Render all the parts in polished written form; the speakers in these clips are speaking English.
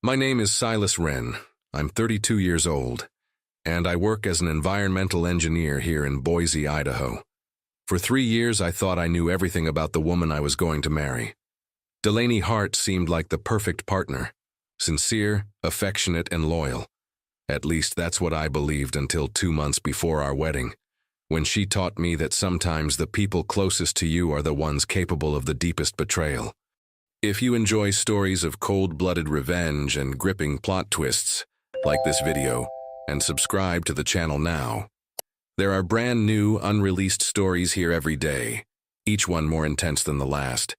My name is Silas Wren. I'm 32 years old, and I work as an environmental engineer here in Boise, Idaho. For 3 years, I thought I knew everything about the woman I was going to marry. Delaney Hart seemed like the perfect partner, sincere, affectionate, and loyal. At least that's what I believed until 2 months before our wedding, when she taught me that sometimes the people closest to you are the ones capable of the deepest betrayal. If you enjoy stories of cold-blooded revenge and gripping plot twists, like this video, and subscribe to the channel now. There are brand new, unreleased stories here every day, each one more intense than the last.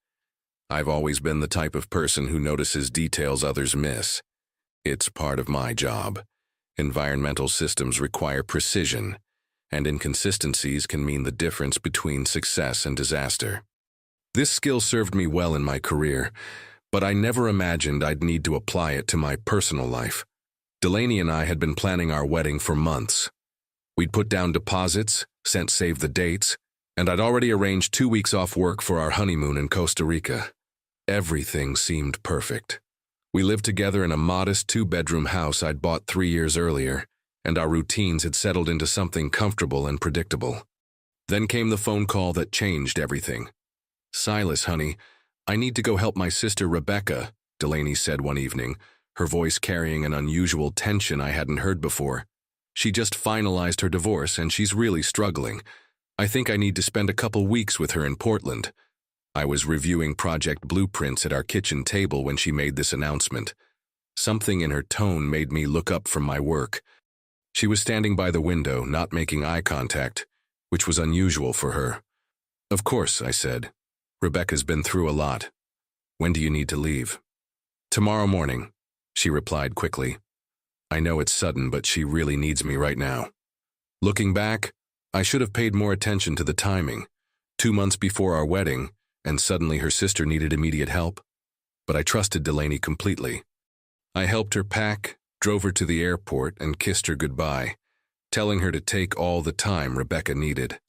I've always been the type of person who notices details others miss. It's part of my job. Environmental systems require precision, and inconsistencies can mean the difference between success and disaster. This skill served me well in my career, but I never imagined I'd need to apply it to my personal life. Delaney and I had been planning our wedding for months. We'd put down deposits, sent save the dates, and I'd already arranged 2 weeks off work for our honeymoon in Costa Rica. Everything seemed perfect. We lived together in a modest 2-bedroom house I'd bought 3 years earlier, and our routines had settled into something comfortable and predictable. Then came the phone call that changed everything. "Silas, honey, I need to go help my sister Rebecca," Delaney said one evening, her voice carrying an unusual tension I hadn't heard before. "She just finalized her divorce and she's really struggling. I think I need to spend a couple weeks with her in Portland." I was reviewing project blueprints at our kitchen table when she made this announcement. Something in her tone made me look up from my work. She was standing by the window, not making eye contact, which was unusual for her. "Of course," I said. "Rebecca's been through a lot. When do you need to leave?" "Tomorrow morning," she replied quickly. "I know it's sudden, but she really needs me right now." Looking back, I should have paid more attention to the timing. 2 months before our wedding, and suddenly her sister needed immediate help. But I trusted Delaney completely. I helped her pack, drove her to the airport, and kissed her goodbye, telling her to take all the time Rebecca needed.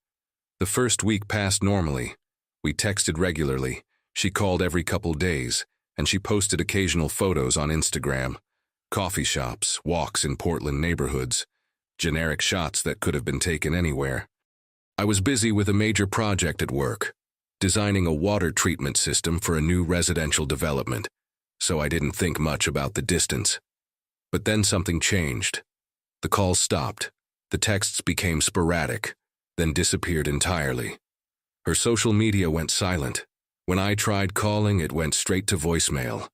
The first week passed normally. We texted regularly. She called every couple days, and she posted occasional photos on Instagram. Coffee shops, walks in Portland neighborhoods, generic shots that could have been taken anywhere. I was busy with a major project at work, designing a water treatment system for a new residential development, so I didn't think much about the distance. But then something changed. The calls stopped. The texts became sporadic, then disappeared entirely. Her social media went silent. When I tried calling, it went straight to voicemail.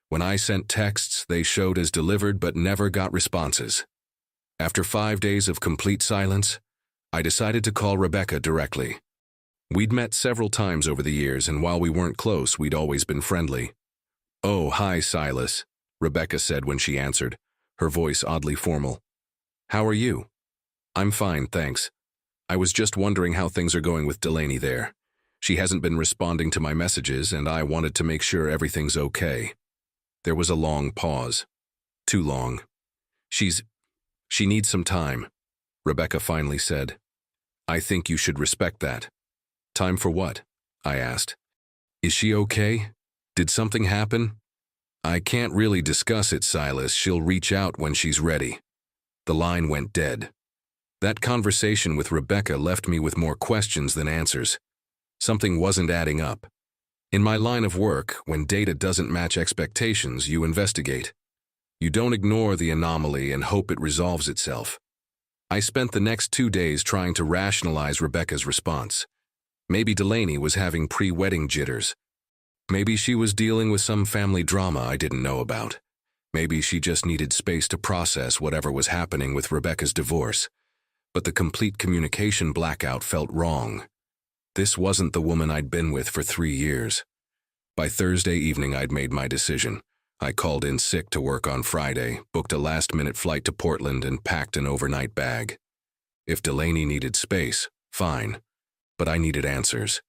When I sent texts, they showed as delivered but never got responses. After 5 days of complete silence, I decided to call Rebecca directly. We'd met several times over the years, and while we weren't close, we'd always been friendly. "Oh, hi, Silas," Rebecca said when she answered, her voice oddly formal. "How are you?" "I'm fine, thanks. I was just wondering how things are going with Delaney there. She hasn't been responding to my messages, and I wanted to make sure everything's okay." There was a long pause. Too long. She needs some time," Rebecca finally said. "I think you should respect that." "Time for what?" I asked. "Is she okay? Did something happen?" "I can't really discuss it, Silas. She'll reach out when she's ready." The line went dead. That conversation with Rebecca left me with more questions than answers. Something wasn't adding up. In my line of work, when data doesn't match expectations, you investigate. You don't ignore the anomaly and hope it resolves itself. I spent the next 2 days trying to rationalize Rebecca's response. Maybe Delaney was having pre-wedding jitters. Maybe she was dealing with some family drama I didn't know about. Maybe she just needed space to process whatever was happening with Rebecca's divorce. But the complete communication blackout felt wrong. This wasn't the woman I'd been with for 3 years. By Thursday evening, I'd made my decision. I called in sick to work on Friday, booked a last-minute flight to Portland, and packed an overnight bag. If Delaney needed space, fine. But I needed answers.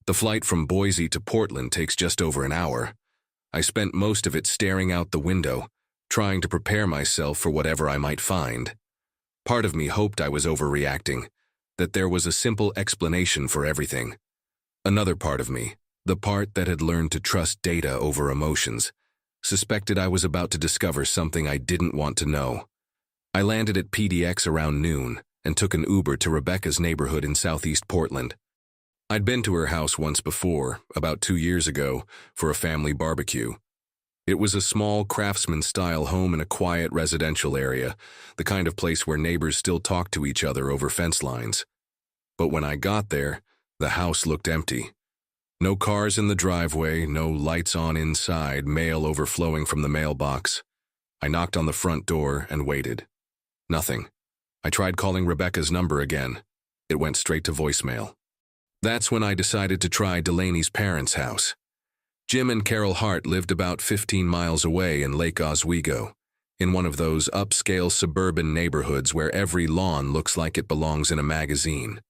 The flight from Boise to Portland takes just over an hour. I spent most of it staring out the window, trying to prepare myself for whatever I might find. Part of me hoped I was overreacting, that there was a simple explanation for everything. Another part of me, the part that had learned to trust data over emotions, Suspected I was about to discover something I didn't want to know. I landed at PDX around noon and took an Uber to Rebecca's neighborhood in southeast Portland. I'd been to her house once before, about 2 years ago, for a family barbecue. It was a small craftsman-style home in a quiet residential area, the kind of place where neighbors still talk to each other over fence lines. But when I got there, the house looked empty. No cars in the driveway, no lights on inside, mail overflowing from the mailbox. I knocked on the front door and waited. Nothing. I tried calling Rebecca's number again. It went straight to voicemail. That's when I decided to try Delaney's parents' house. Jim and Carol Hart lived about 15 miles away in Lake Oswego, in one of those upscale suburban neighborhoods where every lawn looks like it belongs in a magazine.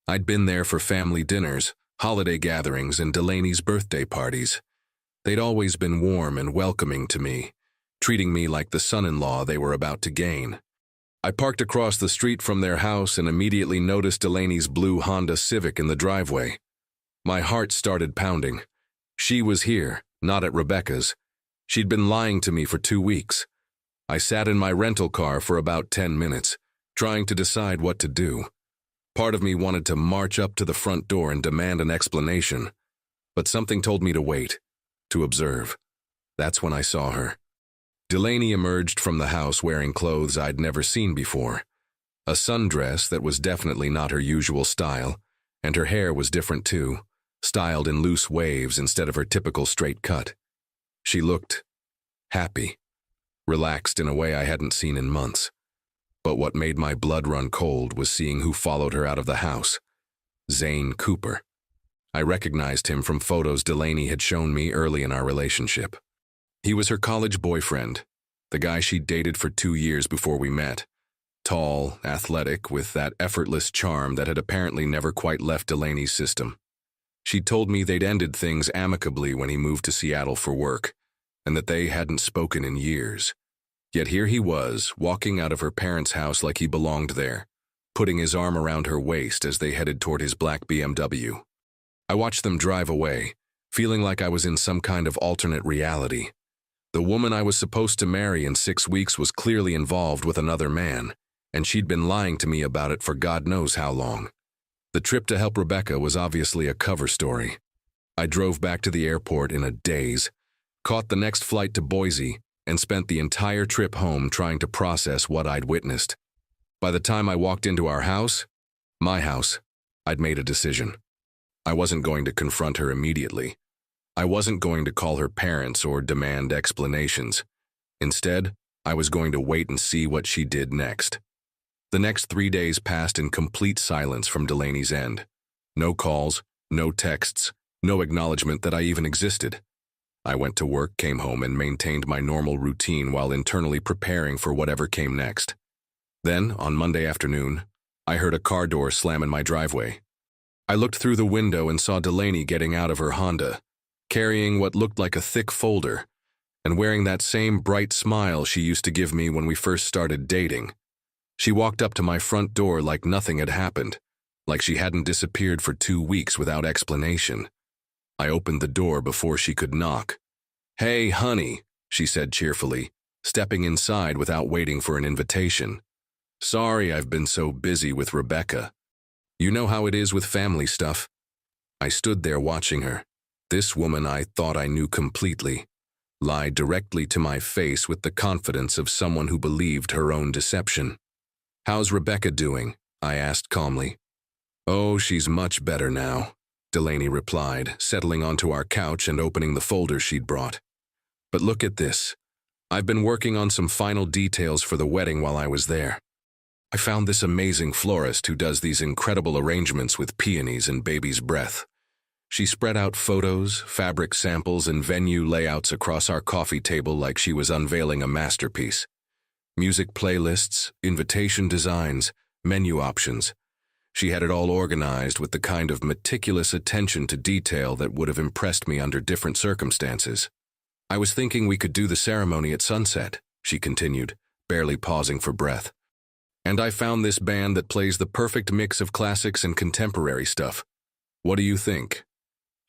I'd been there for family dinners, holiday gatherings, and Delaney's birthday parties. They'd always been warm and welcoming to me, treating me like the son-in-law they were about to gain. I parked across the street from their house and immediately noticed Delaney's blue Honda Civic in the driveway. My heart started pounding. She was here, not at Rebecca's. She'd been lying to me for 2 weeks. I sat in my rental car for about 10 minutes, trying to decide what to do. Part of me wanted to march up to the front door and demand an explanation, but something told me to wait, to observe. That's when I saw her. Delaney emerged from the house wearing clothes I'd never seen before. A sundress that was definitely not her usual style, and her hair was different too, styled in loose waves instead of her typical straight cut. She looked happy, relaxed in a way I hadn't seen in months. But what made my blood run cold was seeing who followed her out of the house. Zane Cooper. I recognized him from photos Delaney had shown me early in our relationship. He was her college boyfriend, the guy she'd dated for 2 years before we met. Tall, athletic, with that effortless charm that had apparently never quite left Delaney's system. She'd told me they'd ended things amicably when he moved to Seattle for work, and that they hadn't spoken in years. Yet here he was, walking out of her parents' house like he belonged there, putting his arm around her waist as they headed toward his black BMW. I watched them drive away, feeling like I was in some kind of alternate reality. The woman I was supposed to marry in 6 weeks was clearly involved with another man, and she'd been lying to me about it for God knows how long. The trip to help Rebecca was obviously a cover story. I drove back to the airport in a daze, caught the next flight to Boise, and spent the entire trip home trying to process what I'd witnessed. By the time I walked into our house, my house, I'd made a decision. I wasn't going to confront her immediately. I wasn't going to call her parents or demand explanations. Instead, I was going to wait and see what she did next. The next 3 days passed in complete silence from Delaney's end. No calls, no texts, no acknowledgement that I even existed. I went to work, came home, and maintained my normal routine while internally preparing for whatever came next. Then, on Monday afternoon, I heard a car door slam in my driveway. I looked through the window and saw Delaney getting out of her Honda, carrying what looked like a thick folder, and wearing that same bright smile she used to give me when we first started dating. She walked up to my front door like nothing had happened, like she hadn't disappeared for 2 weeks without explanation. I opened the door before she could knock. "Hey, honey," she said cheerfully, stepping inside without waiting for an invitation. "Sorry I've been so busy with Rebecca. You know how it is with family stuff." I stood there watching her. This woman I thought I knew completely lied directly to my face with the confidence of someone who believed her own deception. "How's Rebecca doing?" I asked calmly. "Oh, she's much better now," Delaney replied, settling onto our couch and opening the folder she'd brought. "But look at this. I've been working on some final details for the wedding while I was there. I found this amazing florist who does these incredible arrangements with peonies and baby's breath. She spread out photos, fabric samples, and venue layouts across our coffee table like she was unveiling a masterpiece. Music playlists, invitation designs, menu options. She had it all organized with the kind of meticulous attention to detail that would have impressed me under different circumstances. "I was thinking we could do the ceremony at sunset," she continued, barely pausing for breath. "And I found this band that plays the perfect mix of classics and contemporary stuff. What do you think?"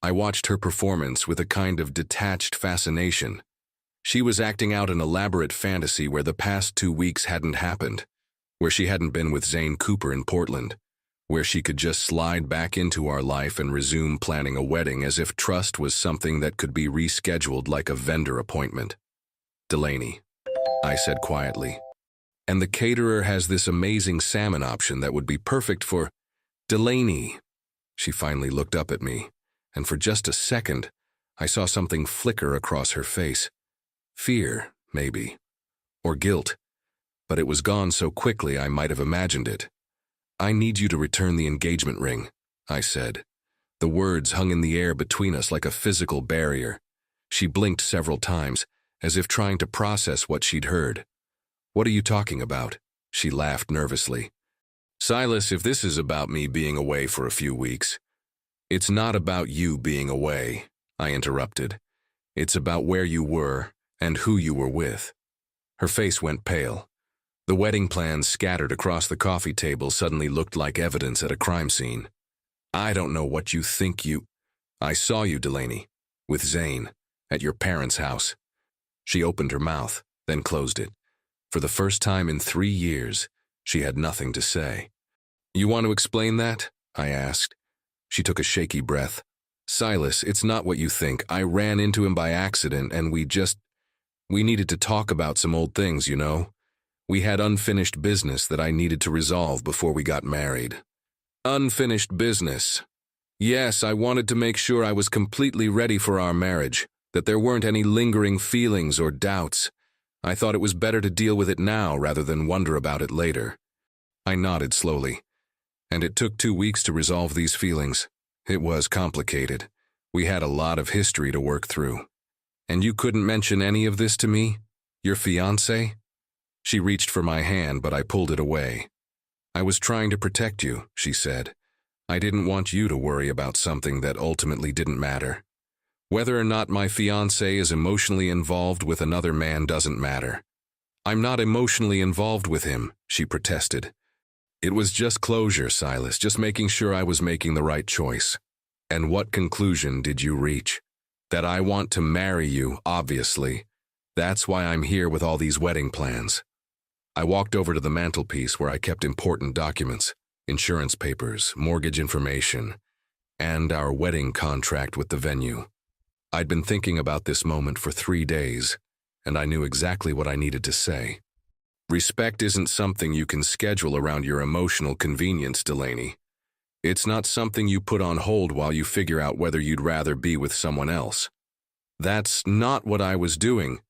I watched her performance with a kind of detached fascination. She was acting out an elaborate fantasy where the past 2 weeks hadn't happened, where she hadn't been with Zane Cooper in Portland, where she could just slide back into our life and resume planning a wedding as if trust was something that could be rescheduled like a vendor appointment. "Delaney," I said quietly, "and the caterer has this amazing salmon option that would be perfect for—" "Delaney." She finally looked up at me, and for just a second, I saw something flicker across her face. Fear, maybe, or guilt, but it was gone so quickly I might have imagined it. "I need you to return the engagement ring," I said. The words hung in the air between us like a physical barrier. She blinked several times, as if trying to process what she'd heard. "What are you talking about?" She laughed nervously. "Silas, if this is about me being away for a few weeks—" "It's not about you being away," I interrupted. "It's about where you were and who you were with." Her face went pale. The wedding plans scattered across the coffee table suddenly looked like evidence at a crime scene. "I don't know what you think you—" "I saw you, Delaney, with Zane, at your parents' house." She opened her mouth, then closed it. For the first time in 3 years, she had nothing to say. "You want to explain that?" I asked. She took a shaky breath. "Silas, it's not what you think. I ran into him by accident and we needed to talk about some old things, you know. We had unfinished business that I needed to resolve before we got married." "Unfinished business?" "Yes, I wanted to make sure I was completely ready for our marriage, that there weren't any lingering feelings or doubts. I thought it was better to deal with it now rather than wonder about it later." I nodded slowly. "And it took 2 weeks to resolve these feelings. It was complicated. We had a lot of history to work through." "And you couldn't mention any of this to me? Your fiancé?" She reached for my hand, but I pulled it away. "I was trying to protect you," she said. "I didn't want you to worry about something that ultimately didn't matter. Whether or not my fiancé is emotionally involved with another man doesn't matter." "I'm not emotionally involved with him," she protested. "It was just closure, Silas, just making sure I was making the right choice." "And what conclusion did you reach?" "That I want to marry you, obviously. That's why I'm here with all these wedding plans." I walked over to the mantelpiece where I kept important documents, insurance papers, mortgage information, and our wedding contract with the venue. I'd been thinking about this moment for 3 days, and I knew exactly what I needed to say. "Respect isn't something you can schedule around your emotional convenience, Delaney. It's not something you put on hold while you figure out whether you'd rather be with someone else." "That's not what I was doing."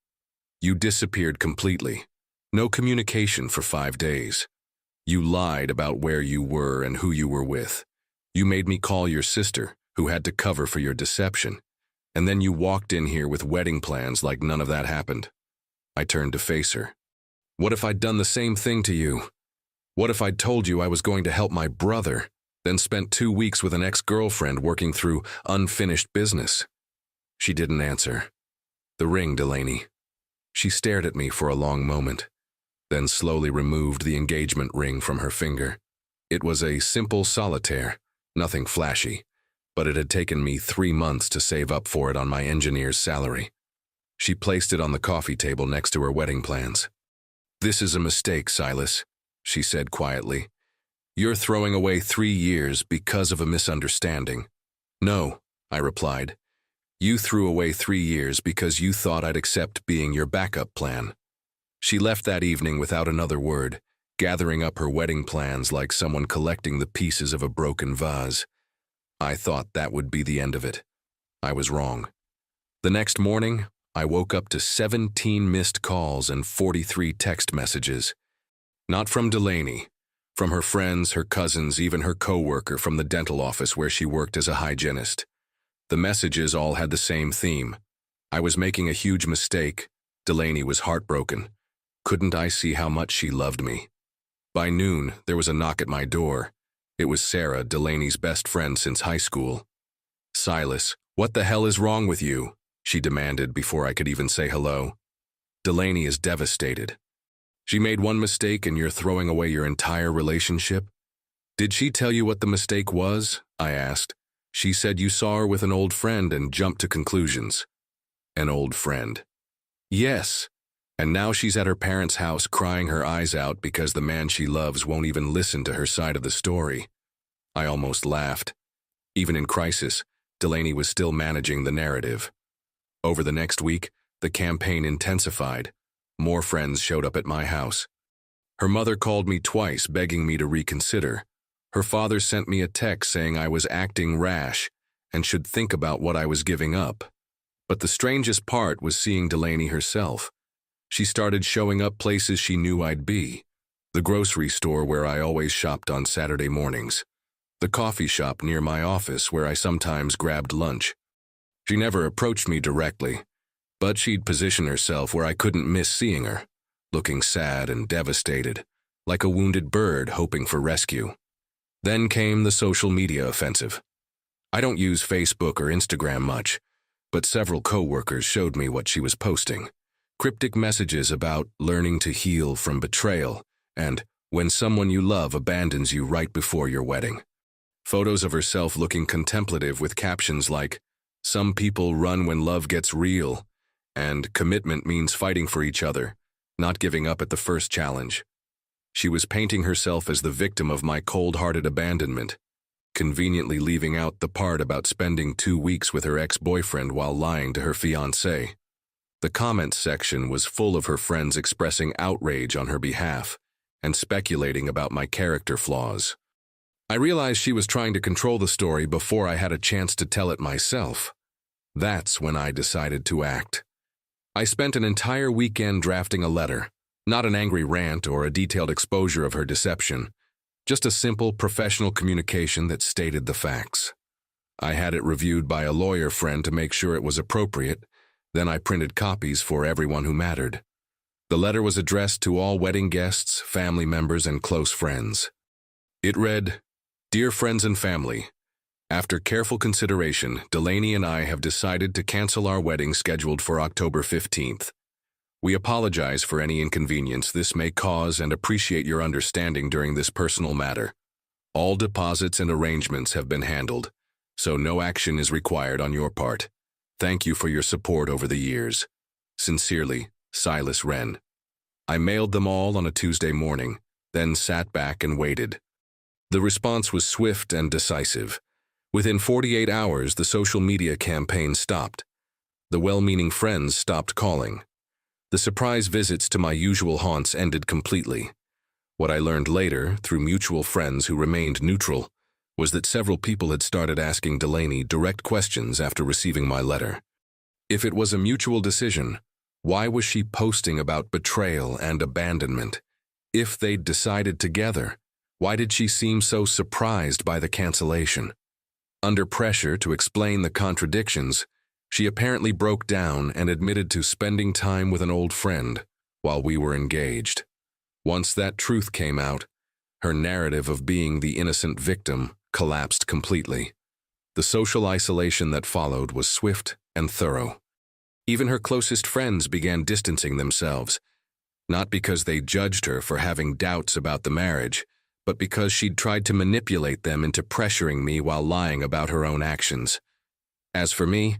"You disappeared completely. No communication for 5 days. You lied about where you were and who you were with. You made me call your sister, who had to cover for your deception. And then you walked in here with wedding plans like none of that happened." I turned to face her. "What if I'd done the same thing to you? What if I'd told you I was going to help my brother, then spent 2 weeks with an ex-girlfriend working through unfinished business?" She didn't answer. "The ring, Delaney." She stared at me for a long moment, then slowly removed the engagement ring from her finger. It was a simple solitaire, nothing flashy, but it had taken me 3 months to save up for it on my engineer's salary. She placed it on the coffee table next to her wedding plans. "This is a mistake, Silas," she said quietly. "You're throwing away 3 years because of a misunderstanding." "No," I replied. "You threw away 3 years because you thought I'd accept being your backup plan." She left that evening without another word, gathering up her wedding plans like someone collecting the pieces of a broken vase. I thought that would be the end of it. I was wrong. The next morning, I woke up to 17 missed calls and 43 text messages. Not from Delaney, from her friends, her cousins, even her coworker from the dental office where she worked as a hygienist. The messages all had the same theme. I was making a huge mistake. Delaney was heartbroken. Couldn't I see how much she loved me? By noon, there was a knock at my door. It was Sarah, Delaney's best friend since high school. "Silas, what the hell is wrong with you?" she demanded before I could even say hello. "Delaney is devastated. She made one mistake and you're throwing away your entire relationship?" "Did she tell you what the mistake was?" I asked. "She said you saw her with an old friend and jumped to conclusions." "An old friend." Yes, and now she's at her parents' house crying her eyes out because the man she loves won't even listen to her side of the story. I almost laughed. Even in crisis, Delaney was still managing the narrative. Over the next week, the campaign intensified. More friends showed up at my house. Her mother called me twice, begging me to reconsider. Her father sent me a text saying I was acting rash and should think about what I was giving up. But the strangest part was seeing Delaney herself. She started showing up places she knew I'd be. The grocery store where I always shopped on Saturday mornings. The coffee shop near my office where I sometimes grabbed lunch. She never approached me directly, but she'd position herself where I couldn't miss seeing her, looking sad and devastated, like a wounded bird hoping for rescue. Then came the social media offensive. I don't use Facebook or Instagram much, but several coworkers showed me what she was posting. Cryptic messages about learning to heal from betrayal and when someone you love abandons you right before your wedding. Photos of herself looking contemplative with captions like, "Some people run when love gets real," and "Commitment means fighting for each other, not giving up at the first challenge." She was painting herself as the victim of my cold-hearted abandonment, conveniently leaving out the part about spending 2 weeks with her ex-boyfriend while lying to her fiancé. The comments section was full of her friends expressing outrage on her behalf and speculating about my character flaws. I realized she was trying to control the story before I had a chance to tell it myself. That's when I decided to act. I spent an entire weekend drafting a letter, not an angry rant or a detailed exposure of her deception, just a simple professional communication that stated the facts. I had it reviewed by a lawyer friend to make sure it was appropriate, then I printed copies for everyone who mattered. The letter was addressed to all wedding guests, family members, and close friends. It read, "Dear friends and family, after careful consideration, Delaney and I have decided to cancel our wedding scheduled for October 15th. We apologize for any inconvenience this may cause and appreciate your understanding during this personal matter. All deposits and arrangements have been handled, so no action is required on your part. Thank you for your support over the years. Sincerely, Silas Wren." I mailed them all on a Tuesday morning, then sat back and waited. The response was swift and decisive. Within 48 hours, the social media campaign stopped. The well-meaning friends stopped calling. The surprise visits to my usual haunts ended completely. What I learned later, through mutual friends who remained neutral, was that several people had started asking Delaney direct questions after receiving my letter. If it was a mutual decision, why was she posting about betrayal and abandonment? If they'd decided together, why did she seem so surprised by the cancellation? Under pressure to explain the contradictions, she apparently broke down and admitted to spending time with an old friend while we were engaged. Once that truth came out, her narrative of being the innocent victim collapsed completely. The social isolation that followed was swift and thorough. Even her closest friends began distancing themselves, not because they judged her for having doubts about the marriage, but because she'd tried to manipulate them into pressuring me while lying about her own actions. As for me,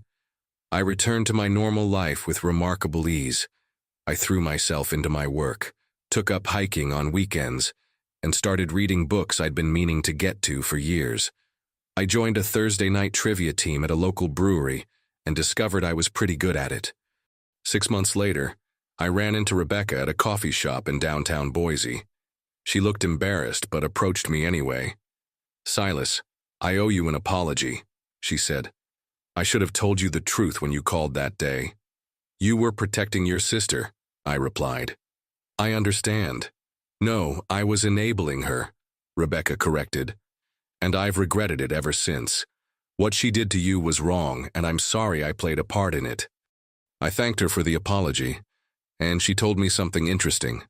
I returned to my normal life with remarkable ease. I threw myself into my work, took up hiking on weekends, and started reading books I'd been meaning to get to for years. I joined a Thursday night trivia team at a local brewery and discovered I was pretty good at it. 6 months later, I ran into Rebecca at a coffee shop in downtown Boise. She looked embarrassed but approached me anyway. "Silas, I owe you an apology," she said. "I should have told you the truth when you called that day." "You were protecting your sister," I replied. "I understand." "No, I was enabling her," Rebecca corrected. "And I've regretted it ever since. What she did to you was wrong, and I'm sorry I played a part in it." I thanked her for the apology, and she told me something interesting.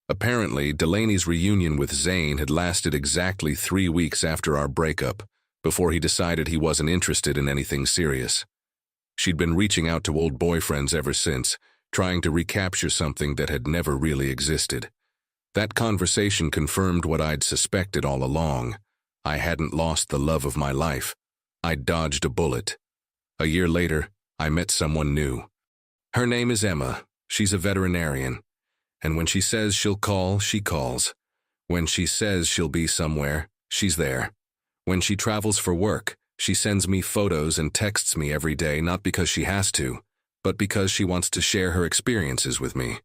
Apparently, Delaney's reunion with Zane had lasted exactly 3 weeks after our breakup, before he decided he wasn't interested in anything serious. She'd been reaching out to old boyfriends ever since, trying to recapture something that had never really existed. That conversation confirmed what I'd suspected all along. I hadn't lost the love of my life. I'd dodged a bullet. A year later, I met someone new. Her name is Emma, She's a veterinarian, and when she says she'll call, she calls. When she says she'll be somewhere, she's there. When she travels for work, she sends me photos and texts me every day, not because she has to, but because she wants to share her experiences with me.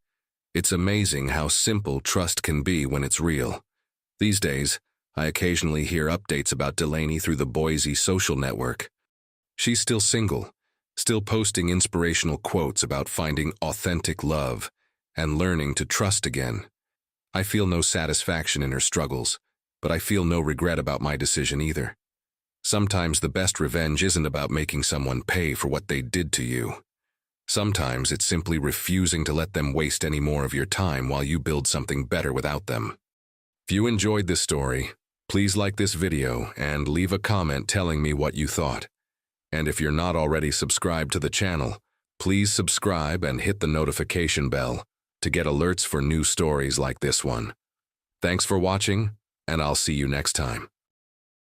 It's amazing how simple trust can be when it's real. These days, I occasionally hear updates about Delaney through the Boise social network. She's still single, still posting inspirational quotes about finding authentic love and learning to trust again. I feel no satisfaction in her struggles, but I feel no regret about my decision either. Sometimes the best revenge isn't about making someone pay for what they did to you. Sometimes it's simply refusing to let them waste any more of your time while you build something better without them. If you enjoyed this story, please like this video and leave a comment telling me what you thought. And if you're not already subscribed to the channel, please subscribe and hit the notification bell to get alerts for new stories like this one. Thanks for watching, and I'll see you next time.